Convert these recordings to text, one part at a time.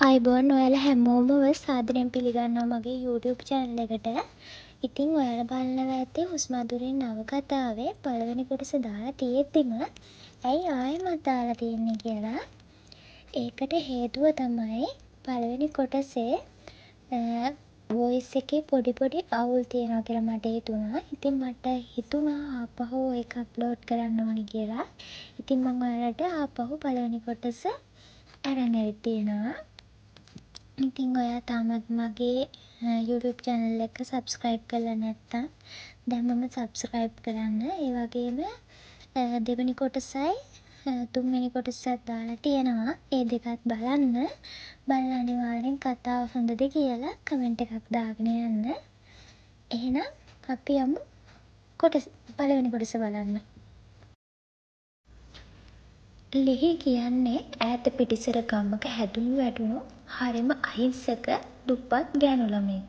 ආයුබෝවන් ඔයාලා හැමෝම සාදරයෙන් පිළිගන්නවා මගේ YouTube channel එකට. ඉතින් ඔයාලා බලනවා ඇති හුස්ම අදුරින් නවකතාවේ පළවෙනි කොටස දාලා තියෙද්දිම ඇයි ආයෙමත් දාලා තියෙන්නේ කියලා. ඒකට හේතුව තමයි පළවෙනි කොටසේ voice එකේ පොඩි අවුල් තියෙනවා කියලා මට හිතුණා. ඉතින් මට හිතුණා ආපහු ඒක අප්ලෝඩ් කරන්න ඕනි කියලා. ඉතින් මම ඔයාලට ආපහු පළවෙනි කොටස අරන් ඇවිත් තියෙනවා. ඉතින් ඔයා තාමත් මගේ YouTube channel එක subscribe කරලා නැත්නම් දැන්මම subscribe කරන්න. ඒ වගේම දෙවෙනි කොටසයි තුන්වෙනි කොටසත් දාලා තියෙනවා. ඒ දෙකත් බලන්න. බලලා අනිවාර්යෙන් කතාව හොඳද කියලා කමෙන්ට් එකක් දාගෙන යන්න. එහෙනම් අපි යමු පළවෙනි කොටස බලන්න. ලිහි කියන්නේ ඈත පිටිසර ගමක හැදුණු වැඩුණු හරිම අහිංසක දුප්පත් ගෑණු ළමයෙක්.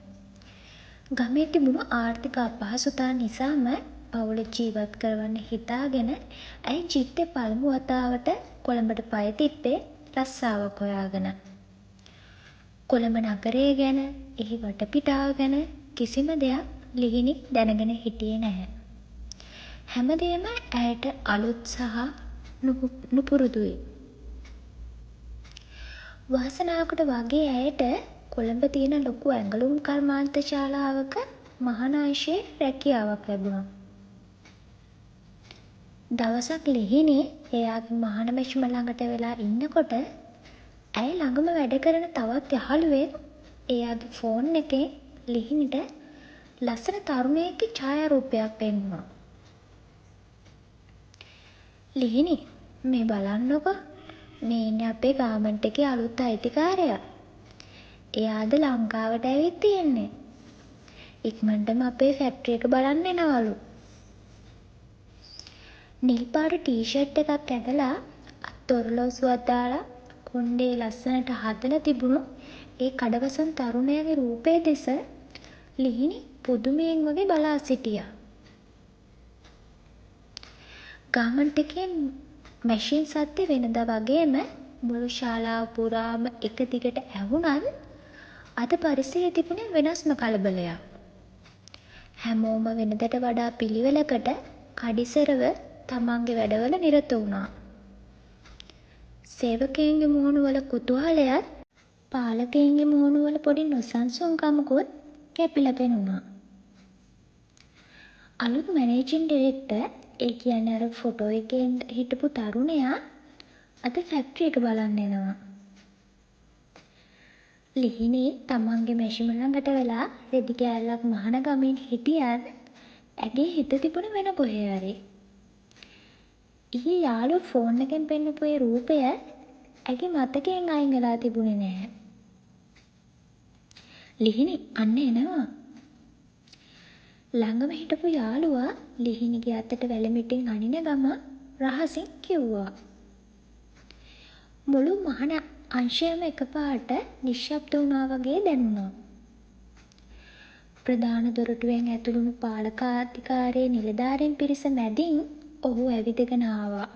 ගමේ තිබුණු ආර්ථික අපහසුතා නිසාම පවුල ජීවත් කරවන්න හිතාගෙන ඇයි ජීවිතේ පළමු වතාවට කොළඹට පය තිබ්බේ රස්සාවක් හොයාගෙන. කොළඹ නගරය ගැන, එහි වටපිටාව ගැන කිසිම දෙයක් ලිහිණි දැනගෙන හිටියේ නැහැ. හැමදේම ඇයට අලුත් සහ නුපුරුදුයි. වාසනාවකට වගේ ඇයට කොළඹ තියෙන ලොකු ඇඟලුම් කර්මාන්ත ශාලාවක මහාන අංශයේ රැකියාවක් ලැබුණා. දවසක් ලිහිණි එයාගේ මහාන මැෂිම ළඟට වෙලා ඉන්නකොට ඇය ළඟම වැඩ කරන තවත් යහළුවෙක් එයාගේ ෆෝන් එකේ ලිහිණිට ලස්සන තරුණයෙක්ගේ ඡායාරූපයක් පෙන්නුවා. ලිහිණි මේ බලන්නකෝ, මේ ඉන්නේ අපේ ගාමන්ට් එකේ අලුත් අයිතිකාරයා. එයාද ලංකාවට ඇවිත් තියෙන්නේ. ඉක්මනටම අපේ ෆැක්ටරි එක බලන්න එනවලු. නිල් පාට ටී-ෂර්ට් එකක් ඇඳලා අත් ඔරලෝසුවක් දාලා කොණ්ඩේ ලස්සනට හදලා තිබුණු ඒ කඩවසම් තරුණයාගේ රූපය දෙස ලිහිණි පුදුමයෙන් වගේ බලා සිටියා. ගාමන්ට් එකේ මැෂින් සද්ද වෙනදා වගේම මුළු ශාලාව පුරාම එක දිගට ඇහුණත් අද පරිසරයේ තිබුණේ වෙනස්ම කලබලයක්. හැමෝම වෙනදට වඩා පිළිවෙලකට කඩිසරව තමන්ගේ වැඩවල නිරත වුණා. සේවකයන්ගේ මුහුණුවල කුතුහලයත් පාලකයන්ගේ මුහුණුවල පොඩි නොසන්සුන්කමකුත් කැපිලා පෙනුණා. අලුත් මැනේජින් ඩිරෙක්ටර්, ඒ කියන්නේ අර ෆොටෝ එකේ හිටපු තරුණයා අද ෆැක්ටරි එක බලන්න එනවා. ලිහිණි තමන්ගේ මැෂිම ළඟට වෙලා රෙදි කෑල්ලක් මහන ගමින් හිටියත් ඇගේ හිත තිබුණ වෙන කොහේ හරි. ඊයේ යාළුවා ෆෝන් එකෙන් පෙන්නපු ඒ රූපය ඇගේ මතකයෙන් අයින් වෙලා තිබුණේ නැහැ. ලිහිණි අන්න එනවා. ළඟම හිටපු යාළුවා ලිහිණිගේ අතට වැලමිටින් අනින ගම රහසින් කිව්වා. මුළු මහන අංශයම එකපාරට නිශ්ශබ්ද වුණා වගේ දැනුණා. ප්‍රධාන දොරටුවෙන් ඇතුළු වුණු පාලකාධිකාරියේ නිලධාරීන් පිරිස මැදින් ඔහු ඇවිදගෙන ආවා.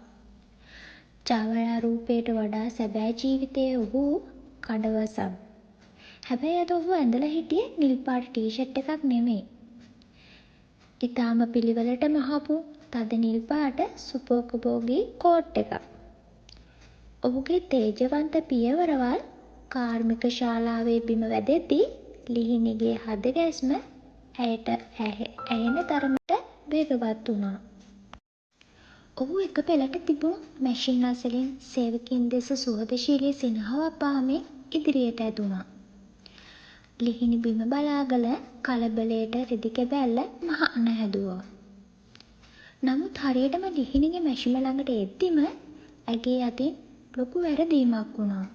චාවලා රූපයට වඩා සැබෑ ජීවිතයේ ඔහු කඩවසම්. හැබැයි අද ඔහු ඇඳලා හිටියේ නිල් පාට ටී-ෂර්ට් එකක් නෙමෙයි. ඉතාම පිළිවෙලටම අහපු තද නිල් පාට සුපෝකභෝගී කෝට් එකක්. ඔහුගේ තේජවන්ත පියවරවල් කාර්මික ශාලාවේ බිම වැදෙද්දී ලිහිණිගේ හද ගැස්ම ඇයට ඇහෙන තරමට වේගවත් වුණා. ඔහු එක පෙළට තිබුණු මැෂින් අසලින් සේවකයින් දෙස සුහදශීලී සිනහවක් පාමින් ඉදිරියට ඇදුණා. ලිහිණි බිම බලාගෙන කලබලයට රෙදි කැබැල්ල මහන්න හැදුවා. නමුත් හරියටම ලිහිණිගේ මැෂිම ළඟට එද්දිම ඇගේ අතින් ලොකු වැරදීමක් වුණා.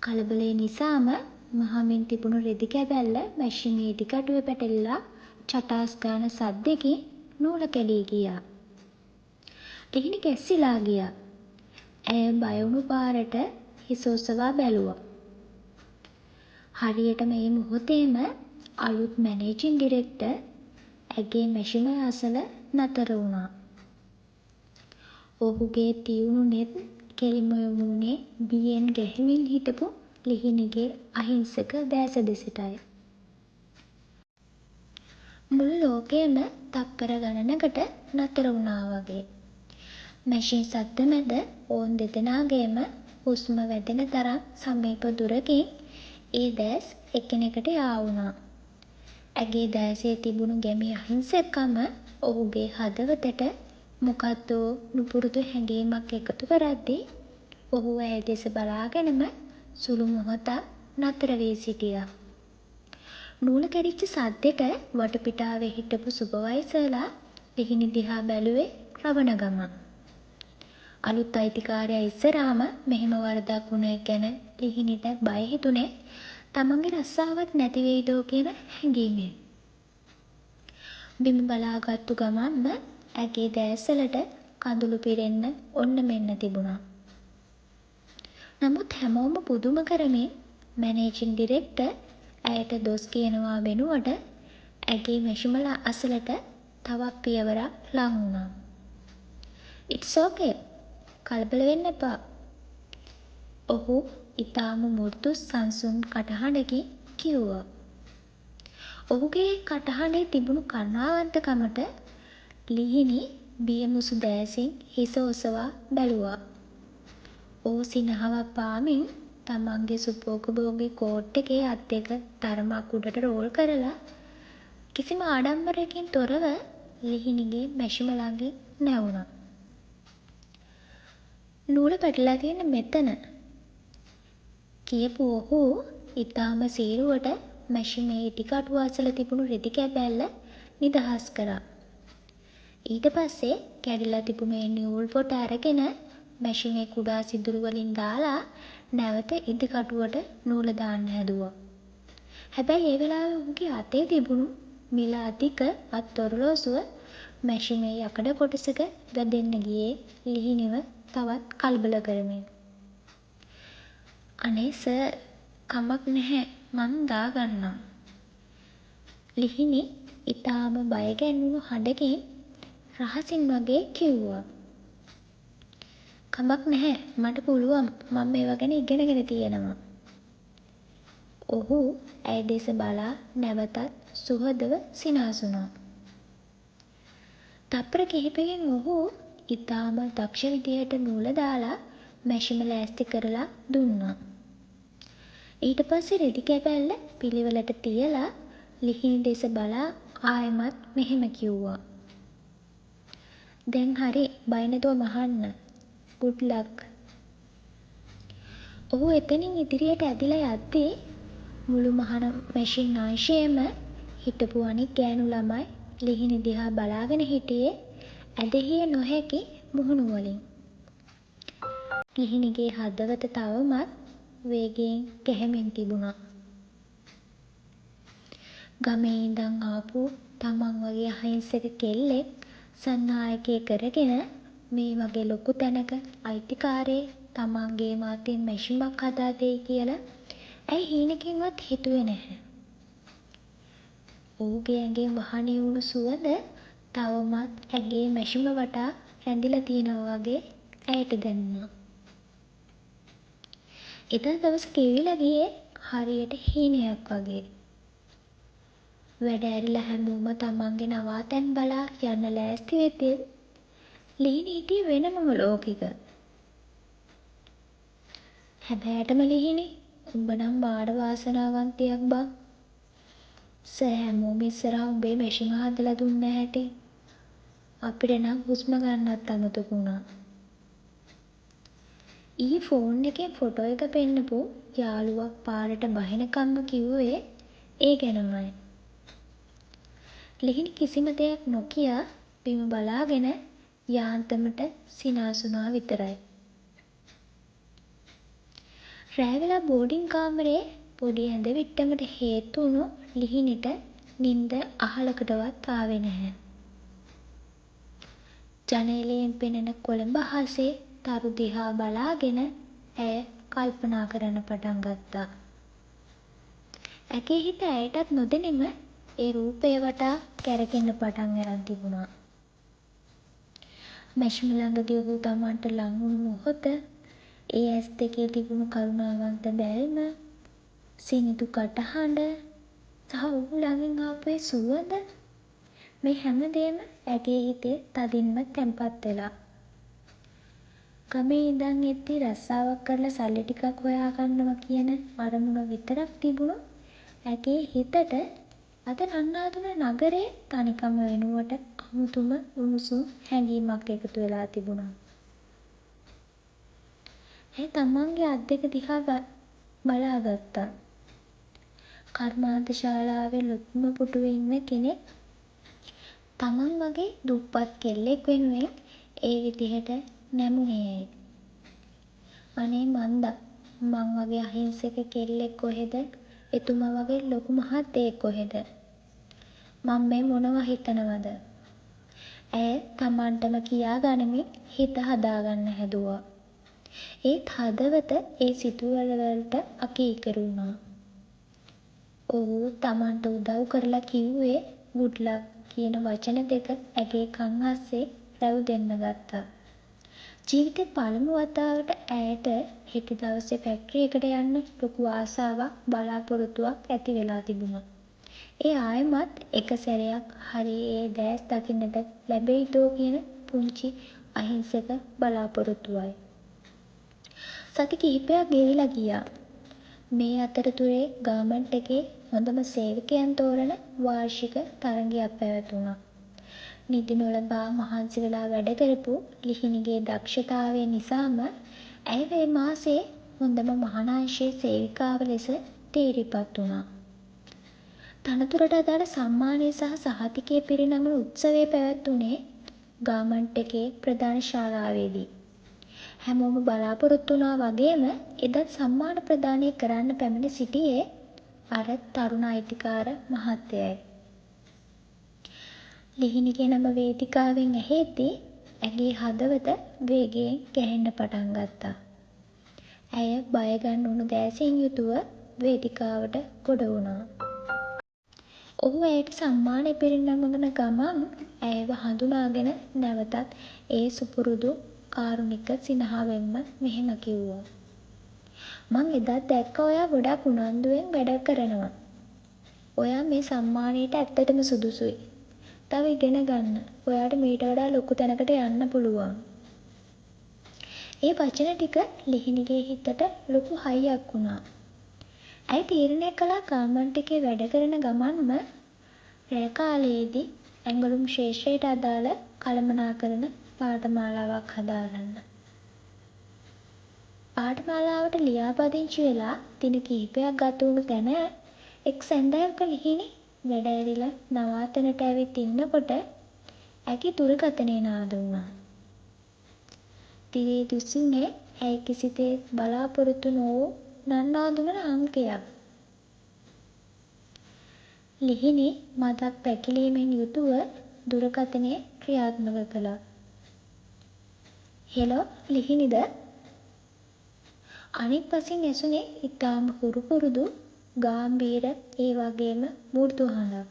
කලබලය නිසාම මහමින් තිබුණු රෙදි කැබැල්ල මැෂිමේ ඉදිකටුවේ පැටලිලා චටාස් ගාන සද්දෙකින් නූල කැලී ගියා. ලිහිණි ගැස්සිලා ගියා. ඇය බය වුණු පාරට හිස ඔසවා බැලුවා. හරියටම මේ මොහොතේම අලුත් මැනේජින් ඩිරෙක්ටර් ඇගේ මැෂිම අසල නතර වුණා. ඔහුගේ තියුණු නෙත් කෙලින්ම යොමු වුණේ බියෙන් ගැහෙමින් හිටපු ලිහිණිගේ අහිංසක දැස දෙසටයි. මුළු ලෝකයම තප්පර ගණනකට නතර වුණා වගේ. මැෂින් සද්ද මැද ඔවුන් දෙදෙනාගේම හුස්ම වැදෙන තරම් සමීප දුරකින් ඒ දැස් එකිනෙකට යාවුණා. ඇගේ දැසේ තිබුණු ගැමි අහිංසකකම ඔහුගේ හදවතට මොකද්දෝ නුපුරුදු හැඟීමක් එකතු කරද්දී ඔහු ඇය දෙස බලාගෙනම සුළු මොහොතක් නතර වී සිටියා. නූල කැඩිච්ච සද්දෙට වටපිටාවේ හිටපු සුපර්වයිසර්ලා ලිහිණි දිහා බැලුවේ රවන ගමන්. අලුත් අයිතිකාරයා ඉස්සරහම මෙහෙම වරදක් වුණ එක ගැන ලිහිණිට බය හිතුනේ තමන්ගේ රස්සාවක් නැති වෙයිදෝ කියන හැඟීමෙන්. බිම බලාගත්තු ගමන්ම ඇගේ දෑස්වලට කඳුළු පිරෙන්න ඔන්න මෙන්න තිබුණා. නමුත් හැමෝම පුදුම කරමින් මැනේජින් ඩිරෙක්ටර් ඇයට දොස් කියනවා වෙනුවට ඇගේ මැෂිමල අසලට තවත් පියවරක් ලං වුණා. "ඉට්ස් ඕකේ. කලබල වෙන්න එපා." ඔහු ඉතාම මෘදු සංසුන් කටහඬකින් කිව්වා. ඔහුගේ කටහඬේ තිබුණු කරුණාවන්තකමට ලිහිණි බියමුසු දෑසින් හිස ඔසවා බැලුවා. ඔහු සිනහවක් පාමින් තමන්ගේ සුපෝකභෝගී කෝට් එකේ අත් දෙක තරමක් උඩට රෝල් කරලා කිසිම ආඩම්බරයකින් තොරව ලිහිණිගේ මැෂිම ළඟින් නැවුණා. "නූල පැටලලා තියෙන්නේ මෙතන." කියපු ඔහු ඉතාම සීරුවට මැෂිමේ ඉටිකටුව අසල තිබුණු රෙදි කැබැල්ල නිදහස් කරා. ඊට පස්සේ කැඩිලා තිබුණු ඒ නිවුල් පොට අරගෙන මැෂිමේ කුඩා සිදුරු වලින් දාලා නැවත ඉදිකටුවට නූල දාන්න හැදුවා. හැබැයි ඒ වෙලාවේ ඔහුගේ අතේ තිබුණු මිල අධික අත් ඔරලෝසුව මැෂිමේ යකඩ කොටසක වැදෙන්න ගියේ ලිහිණිව තවත් කලබල කරමින්. "අනේ සර්, කමක් නැහැ මං දාගන්නම්." ලිහිණි ඉතාම බය ගැන්වුණු හඬකින් රහසින් වගේ කිව්වා. "කමක් නැහැ මට පුළුවන් මං මේවා ගැන ඉගෙනගෙන තියෙනවා." ඔහු ඇය දෙස බලා නැවතත් සුහදව සිනාසුනා. තප්පර කිහිපයකින් ඔහු ඉතාම දක්ෂ විදිහට නූල දාලා මැෂිම ලෑස්ති කරලා දුන්නා. ඊට පස්සේ රෙදි කැබැල්ල පිළිවෙලට තියලා ලිහිණි දෙස බලා ආයෙමත් මෙහෙම කිව්වා. "දැන් හරි බය නැතුවම අහන්න. ගුඩ් ලක්." ඔහු එතනින් ඉදිරියට ඇදිලා යද්දී මුළු මහන මැෂින් අංශයේම හිටපු අනිත් ගෑණු ළමයි ලිහිණි දිහා බලාගෙන හිටියේ ඇදහිය නොහැකි මුහුණු වලින්. ලිහිණිගේ හදවත තවමත් වේගයෙන් ගැහෙමින් තිබුණා. ගමේ ඉඳන් ආපු තමන් වගේ අහිංසක කෙල්ලෙක් සන්නායකයෙක් කරගෙන මේ වගේ ලොකු තැනක අයිතිකාරයෙක් තමන්ගේම අතින් මැෂිමක් හදා දෙයි කියලා ඇයි හීනකින්වත් හිතුවේ නැහැ. ඔහුගේ ඇඟෙන් වහනය වුණු සුවඳ තවමත් ඇගේ මැෂිම වටා රැඳිලා තියෙනවා වගේ ඇයට දැනුණා. එදා දවස ගෙවිලා ගියේ හරියට හීනයක් වගේ. වැඩ ඇරිලා හැමෝම තමන්ගේ නවාතැන් බලා යන්න ලෑස්ති වෙද්දී ලිහිණි හිටියේ වෙනමම ලෝකෙක. "හැබෑටම ලිහිණි උඹ නම් මාර වාසනාවන්තයෙක් බං. සර් හැමෝම ඉස්සරහා උඹේ මැෂිම හදලා දුන්න හැටි අපිට නම් හුස්ම ගන්නත් අමතක වුණා." ඊයේ ෆෝන් එකෙන් ෆොටෝ එක පෙන්නපු යාළුවා පාරට බහිනකම්ම කිව්වේ ඒ ගැනමයි. ලිහිණි කිසිම දෙයක් නොකියා බිම බලාගෙන යාන්තමට සිනාසුනා විතරයි. රෑ වෙලා බෝඩින් කාමරේ පොඩි ඇඳවිට්ටමට හේතු වුණු ලිහිණිට නින්ද අහලකටවත් ආවේ නැහැ. ජනේලයෙන් පෙනෙන කොළඹ අහසේ තරු දිහා බලාගෙන ඇය කල්පනා කරන්න පටන් ගත්තා. ඇගේ හිත ඇයටත් නොදැනීම ඒ රූපය වටා කැරකෙන්න පටන් අරන් තිබුණා. මැෂිම ළඟදී ඔහු තමන්ට ලං වුණු මොහොත ඒ ඇස් දෙකේ තිබුණු කරුණාවන්ත බැල්ම, සිනිඳු කටහඬ සහ ඔහු ළඟින් ආපු ඒ සුවඳ, මේ හැමදේම ඇගේ හිතේ තදින්ම තැන්පත් වෙලා. ගමේ ඉඳන් එද්දි රස්සාවක් කරලා සල්ලි ටිකක් හොයාගන්නවා කියන අරමුණ විතරක් තිබුණු ඇගේ හිතට අද රන්නාදුන නගරේ තනිකම වෙනුවට අමුතුම උණුසුම් හැඟීමක් එකතු වෙලා තිබුණා. ඇය තමන්ගේ අත් දෙක දිහා බලාගත්තා. කර්මාන්ත ශාලාවේ ලොකුම පුටුවේ ඉන්න කෙනෙක් තමන් වගේ දුප්පත් කෙල්ලෙක් වෙනුවෙන් ඒ විදිහට නැමුනේ ඇයි? අනේ මන්දා මං වගේ අහිංසක කෙල්ලෙක් කොහෙද? එතුමා වගේ ලොකු මහත්තයෙක් කොහෙද? මං මේ මොනවා හිතනවද? ඇය තමන්ටම කියා ගනිමින් හිත හදාගන්න හැදුවා. ඒත් හදවත ඒ සිතුවිලි වලට අකීකරු වුණා. ඔහු තමන්ට උදව් කරලා කිව්වේ "good luck" කියන වචන දෙක ඇගේ කන් අස්සේ රැව් දෙන්න ගත්තා. ජීවිතේ පළමු වතාවට ඇයට හෙට දවසේ ෆැක්ටරි එකට යන්න ලොකු ආසාවක් බලාපොරොත්තුවක් ඇති වෙලා තිබුණා. ඒ ආයෙමත් එක සැරයක් හරි ඒ දෑස් දකින්නට ලැබෙයිදෝ කියන පුංචි අහිංසක බලාපොරොත්තුවයි. සති කිහිපයක් ගෙවිලා ගියා. මේ අතරතුරේ ගාමන්ට් එකේ හොඳම සේවකයන් තෝරන වාර්ෂික තරගයක් පැවැතුණා. නිදි නොලබා මහන්සි වෙලා වැඩ කරපු ලිහිණිගේ දක්ෂතාවය නිසාම ඇය මේ මාසේ හොඳම මහානංශයේ සේවිකාව ලෙස තේරිපත් වුණා. තනතුරට අදාළ සම්මානය සහ සහතිකය පිරිනමන උත්සවය පැවැත්වුණේ ගාමන්ට් එකේ ප්‍රධාන ශාලාවේදී. හැමෝම බලාපොරොත්තු වුණා වගේම එදත් සම්මාන ප්‍රදානය කරන්න පැමිණ සිටියේ අර තරුණ අයිතිකාර මහත්තයයි. ලිහිණිගේ නම වේදිකාවෙන් ඇහෙද්දී ඇගේ හදවත වේගයෙන් ගැහෙන්න පටන් ගත්තා. ඇය බය ගන්වුණු දෑසින් යුතුව වේදිකාවට ගොඩ වුණා. ඔහු ඇයට සම්මානය පිරිනමන ගමන් ඇයව හඳුනාගෙන නැවතත් ඒ සුපුරුදු කාරුණික සිනහවෙන්ම මෙහෙම කිව්වා. "මං එදත් දැක්කා ඔයා ගොඩක් උනන්දුවෙන් වැඩ කරනවා. ඔයා මේ සම්මානයට ඇත්තටම සුදුසුයි. තව ඉගෙන ගන්න. ඔයාට මීට වඩා ලොකු තැනකට යන්න පුළුවන්." ඒ වචන ටික ලිහිණිගේ හිතට ලොකු හයියක් වුණා. ඇය තීරණය කළා ගාමන්ට් එකේ වැඩ කරන ගමන්ම රෑ කාලයේදී ඇඟලුම් ක්ෂේත්‍රයට අදාළ කළමනාකරන පාඨමාලාවක් හදාගන්න. පාඨමාලාවට ලියාපදිංචි වෙලා දින කිහිපයක් ගත වුණු තැන එක් සැන්දෑවක ලිහිණි වැඩ ඇරිලා නවාතැනට ඇවිත් ඉන්නකොට ඇගේ දුරකථනය නාද වුණා. තිරේ දිසුනේ ඇය කිසිසේත් බලාපොරොත්තු නොවූ නන්නාඳුන අංකයක්. ලිහිණි මදක් පැකිලීමෙන් යුතුව දුරකථනය ක්‍රියාත්මක කළා. "හෙලෝ ලිහිණිද?" අනික් පසින් ඇසුනේ ඉතාම හුරු පුරුදු ගාම්භීර ඒ වගේම මෘදු හඬක්.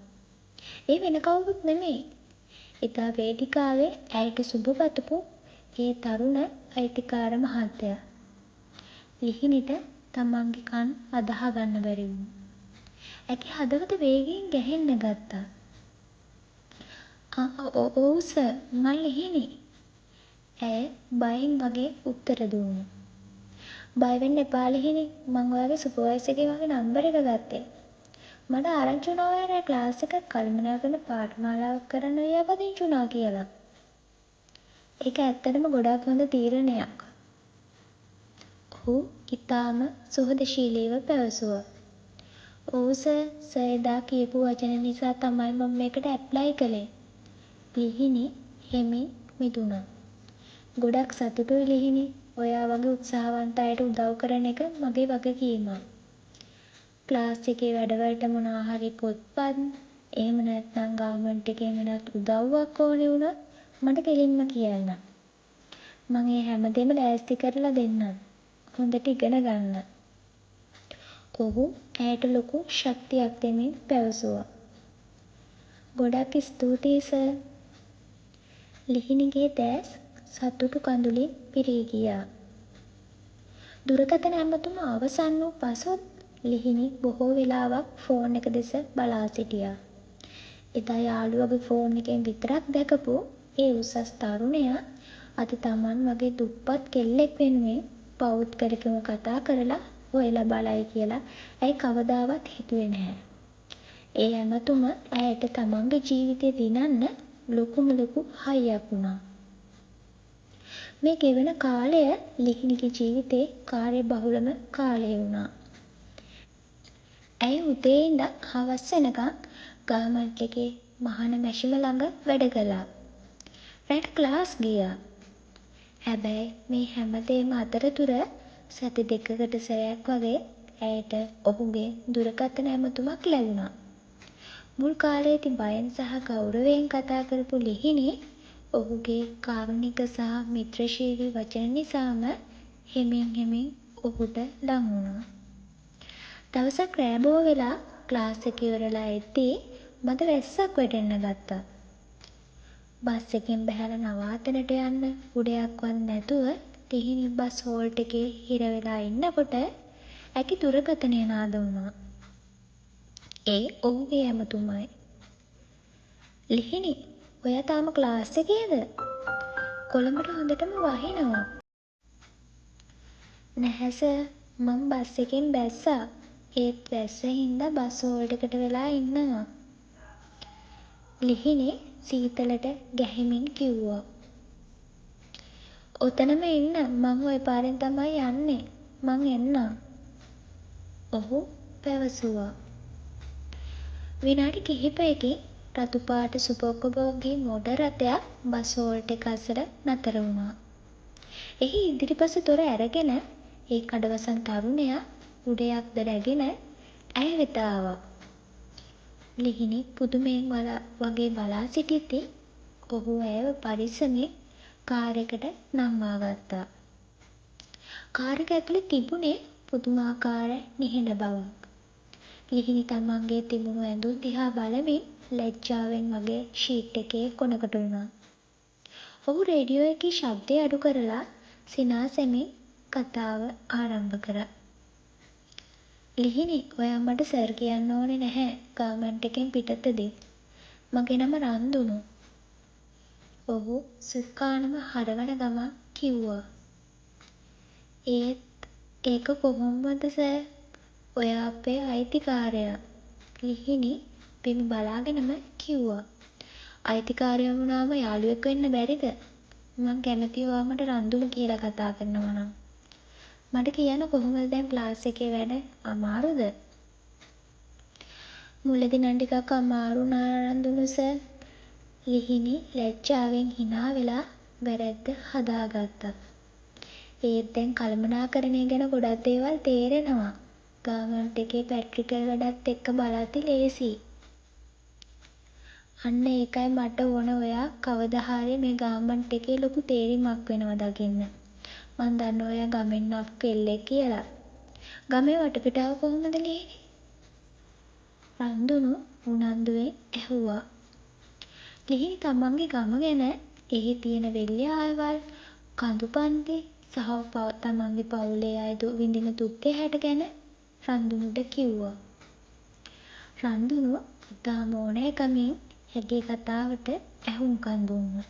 ඒ වෙන කවුරුත් නෙමෙයි. එදා වේදිකාවේ ඇයට සුබ පතපු ඒ තරුණ අයිතිකාර මහත්තයා. ලිහිණිට තමන්ගේ කන් අදහගන්න බැරි වුණා. ඇගේ හදවත වේගයෙන් ගැහෙන්න ගත්තා. ඔව් සර් මං ලිහිණි." ඇය බයෙන් වගේ උත්තර දුන්නා. "බය වෙන්න එපා ලිහිණි. මං ඔයාගේ සුපර්වයිසර්ගෙන් වගේ නම්බර් එක ගත්තේ. මට ආරංචි වුණා ඔයා රෑ ක්ලාස් එකක කළමනාකරන පාඨමාලාවක් කරන්න ලියාපදිංචි වුණා කියලා. ඒක ඇත්තටම ගොඩක් හොඳ තීරණයක්." ඔහු ඉතාම සුහදශීලීව පැවසුවා. "ඔව් සර් එදා කියපු වචන නිසා තමයි මම මේකට ඇප්ලයි කළේ." ලිහිණි හෙමින් මිදුණා. "ගොඩක් සතුටුයි ලිහිණි. ඔයා වගේ උත්සාහවන්ත අයට උදව් කරන එක මගේ වගකීමක්. ක්ලාස් එකේ වැඩවලට මොනවා හරි පොත්පත් එහෙම නැත්නම් ගාමන්ට් එකෙන් වෙනත් උදව්වක් ඕනේ වුණොත් මට කෙලින්ම කියන්න. මං ඒ හැමදේම ලෑස්ති කරලා දෙන්නම්. හොඳට ඉගෙන ගන්න." ඔහු ඇයට ලොකු ශක්තියක් දෙමින් පැවසුවා. "ගොඩක් ස්තූතියි සර්." ලිහිණිගේ දෑස් සතුටු කඳුලින් පිරී ගියා. දුරකථන ඇමතුම අවසන් වූ පසුත් ලිහිණි බොහෝ වෙලාවක් ෆෝන් එක දෙස බලා සිටියා. එදා යාළුවගේ ෆෝන් එකෙන් විතරක් දැකපු ඒ උසස් තරුණයා අද තමන් වගේ දුප්පත් කෙල්ලෙක් වෙනුවෙන් පෞද්ගලිකව කතා කරලා හොයලා බලයි කියලා ඇයි කවදාවත් හිතුවේ නැහැ. ඒ ඇමතුම ඇයට තමන්ගේ ජීවිතේ දිනන්න ලොකුම ලොකු හයියක් වුණා. මේ ගෙවන කාලය ලිහිණිගේ ජීවිතේ කාර්යබහුලම කාලය වුණා. ඇය උදේ ඉඳන් හවස වෙනකන් ගාමන්ට් එකේ මහන මැෂිම ළඟ වැඩ කළා. රැට ක්ලාස් ගියා. හැබැයි මේ හැමදේම අතරතුර සති දෙකකට සැරයක් වගේ ඇයට ඔහුගේ දුරකථන ඇමතුමක් ලැබුණා. මුල් කාලේදී බයෙන් සහ ගෞරවයෙන් කතා කරපු ලිහිණි ඔහුගේ කාරුණික සහ මිත්‍රශීලී වචන නිසාම හෙමින් ඔහුට ලං වුණා. දවසක් රෑ බෝ වෙලා ක්ලාස් එක ඉවරලා එද්දී මද වැස්සක් වැටෙන්න ගත්තා. බස් එකෙන් බැහැලා නවාතැනට යන්න උඩයක්වත් නැතුව ලිහිණි බස් හෝල්ට් එකේ හිර වෙලා ඉන්නකොට ඇගේ දුරකථනය නාද වුණා. ඒ ඔහුගේ ඇමතුමයි. ලිහිණි ඔයා තාම ක්ලාස් එකේද? කොළඹට හොඳටම වහිනවා. නැහැ සර් මං බස් එකෙන් බැස්සා. ඒත් වැස්ස හින්දා බස් හෝල්ට් එකට වෙලා ඉන්නවා. ලිහිණි සීතලට ගැහෙමින් කිව්වා. ඔතනම ඉන්න මං ওই පාරෙන් තමයි යන්නේ. මං එන්නම්. ඔහු පැවසුවා. විනාඩි කිහිපයකින් රතු පාට සුබෝග්ගෝගී මෝටර් රථයක් බස් හෝල්ට් එක අසල නතර වුණා. එහි ඉදිරිපස දොර ඇරගෙන ඒ කඩවසන් තරුණයා උඩයක්ද රැගෙන ඇය වෙත ආවා. ලිහිණි පුදුමයෙන් වගේ බලා සිටිද්දී ඔහු ඇයව පරිස්සමෙන් කාර් එකට නංවා ගත්තා. කාර් එක ඇතුලේ තිබුණේ පුදුමාකාර නිහඬ බවක්. ලිහිණි තමන්ගේ තිබුණු ඇඳුම් දිහා බලමින් ලැජ්ජාවෙන් වගේ ෂීට් එකේ කොනකට වුණා. ඔහු රේඩියෝ එකේ ශබ්දය අඩු කරලා සිනාසෙමින් කතාව ආරම්භ කරා. ලිහිණි ඔයා මට සර් කියන්න ඕනේ නැහැ ගාමන්ට් එකෙන් පිටතදී. මගේ නම රන්දුනු. ඔහු සුක්කානම හරවන ගමන් කිව්වා. ඒත් ඒක කොහොමද සර්? ඔයා අපේ අයිතිකාරයා. ලිහිණි බිම බලාගෙනම කිව්වා. අයිතිකාරයා වුණාම යාළුවෙක් වෙන්න බැරිද? මං කැමතියි ඔයා මට රන්දුනු කියලා කතා කරනවා නම්. මට කියන්න කොහොමද දැන් ක්ලාස් එකේ වැඩ අමාරුද? මුලදී නම් ටිකක් අමාරු වුණා රන්දුනු සර්. ලිහිණි ලැජ්ජාවෙන් hina වෙලා වැරැද්ද හදාගත්තා. ඒත් දැන් කළමනාකරණය ගැන ගොඩක් දේවල් තේරෙනවා. ගාමන්ට් එකේ ප්‍රැක්ටිකල් වැඩත් එක්ක බලද්දි ලේසියි. අන්න ඒකයි මට ඕන ඔයා කවදා හරි මේ ගාමන්ට් එකේ ලොකු තේරීමක් වෙනවා දකින්න. මං දන්නවා ඔයා ගමෙන් ආපු කෙල්ලෙක් කියලා. ගමේ වටපිටාව කොහොමද ලිහිණි? රන්දුනු උනන්දුවෙන් ඇහුවා. ලිහිණි තමන්ගේ ගම ගැන එහි තියෙන වෙල්ය ආයවල් කඳු පන්ති සහ තමන්ගේ පවුලේ අය විඳින දුක් ගැහැට ගැන රන්දුනුට කිව්වා. රන්දුනු ඉතාම ඕනෑකමින් ඇගේ කතාවට ඇහුම්කන් දුන්නා.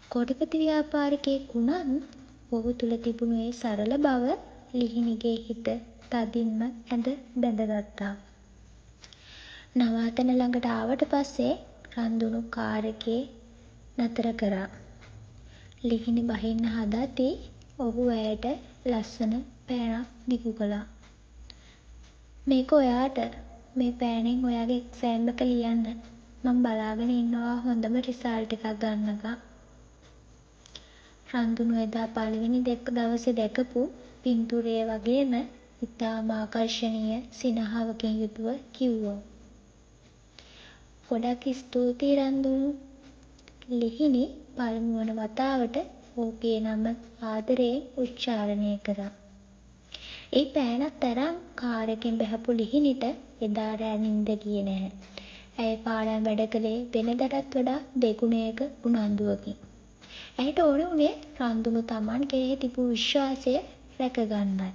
කොටිපති ව්‍යාපාරිකයෙක් වුණත් ඔහු තුළ තිබුණු ඒ සරල බව ලිහිණිගේ හිත තදින්ම ඇද බැඳගත්තා. නවාතැන ළඟට ආවට පස්සේ රන්දුනු කාර් එකේ නතර කරා. ලිහිණි බහින්න හදද්දී ඔහු ඇයට ලස්සන පෑනක් දිගු කළා. මේක ඔයාට. මේ පෑනෙන් ඔයාගේ එක්සෑම් එක ලියන්න. මං බලාගෙන ඉන්නවා හොඳම රිසල්ට් එකක් ගන්නකම්. රන්දුනු එදා පළවෙනි දවසේ දැකපු පින්තූරය වගේම ඉතාම ආකර්ශනීය සිනහවකින් යුතුව කිව්වා. ගොඩක් ස්තුතියි රන්දුනු. ලිහිණි පළමු වන වතාවට ඔහුගේ නම ආදරයෙන් උච්චාරණය කරා. ඒ පෑනත් තරම් කාර් එකෙන් බැහැපු ලිහිණිට එදා රෑ නිින්ද ගියේ නැහැ. ඇය පාඩම් වැඩ කළේ වෙනදටත් වඩා දෙගුණයක උනන්දුවකින්. ඇයට ඕන වුණේ රන්දුනු තමන් කෙරෙහි තිබූ විශ්වාසය රැකගන්නයි.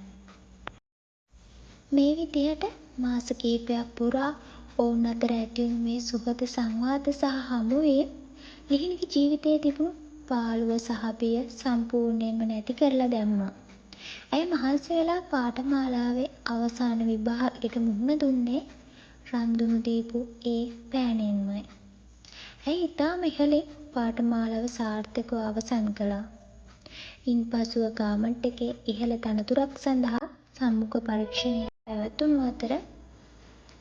මේ විදිහට මාස කිහිපයක් පුරා ඔවුන් අතර ඇතිවුණු මේ සුහද සංවාද සහ හමුවීම් ලිහිණිගේ ජීවිතයේ තිබුණු පාළුව සහ බිය සම්පූර්ණයෙන්ම නැති කරලා දැම්මා. ඇය මහන්සි වෙලා පාඨමාලාවේ අවසාන විභාගෙට මුහුණ දුන්නේ රන්දුනු දීපු ඒ පෑනෙන්මයි. ඇය ඉතාම ඉහළින් පාඨමාලාව සාර්ථකව අවසන් කළා. ඉන්පසුව ගාමන්ට් එකේ ඉහළ තනතුරක් සඳහා සම්මුඛ පරීක්ෂණයක් පැවැත්වුණු අතර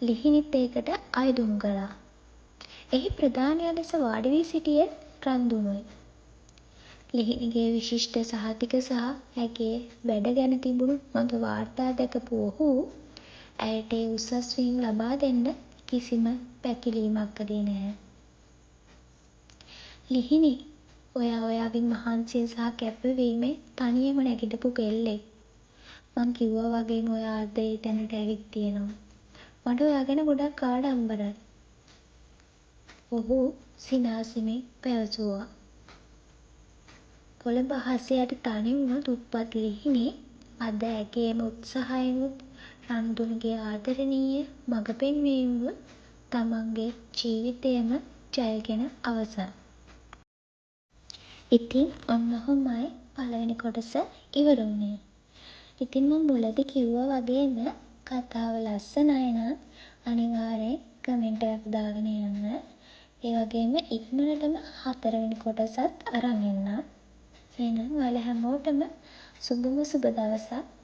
ලිහිණිත් ඒකට අයදුම් කළා. එහි ප්‍රධානියා ලෙස වාඩි වී සිටියේ රන්දුනුයි. ලිහිණිගේ විශිෂ්ට සහතික සහ ඇගේ වැඩ ගැන තිබුණු හොඳ වාර්තා දැකපු ඔහු ඇයට ඒ උසස් වීම් ලබා දෙන්න කිසිම පැකිලීමක් කළේ නැහැ. ලිහිණි ඔයා ඔයාගේ මහන්සිය සහ කැපවීමෙන් තනියම නැගිටපු කෙල්ලෙක්. මං කිව්වා වගේම ඔයා අද ඒ තැනට ඇවිත් තියෙනවා. මට ඔයා ගැන ගොඩක් ආඩම්බරයි. ඔහු සිනාසෙමින් පැවසුවා. කොළඹ අහසේ යට තනි වුණු දුප්පත් ලිහිණි අද ඇගේම උත්සාහයෙනුත් රන්දුන්ගේ ආදරණීය මඟ පෙන්වීමෙනුත් තමන්ගේ ජීවිතයම ජයගෙන අවසන්. ඉතින් ඔන්න ඔහොමයි පළවෙනි කොටස ඉවර වුණේ. ඉතින් මම මුලදි කිව්වා වගේම කතාව ලස්සනයි නම් අනිවාර්යෙන් කමෙන්ට් එකක් දාගෙන යන්න. ඒ වගේම ඉක්මනටම 4 වෙනි කොටසත් අරන් එන්නම්. එහෙනම් ඔයාලා හැමෝටම සුබම සුබ දවසක්.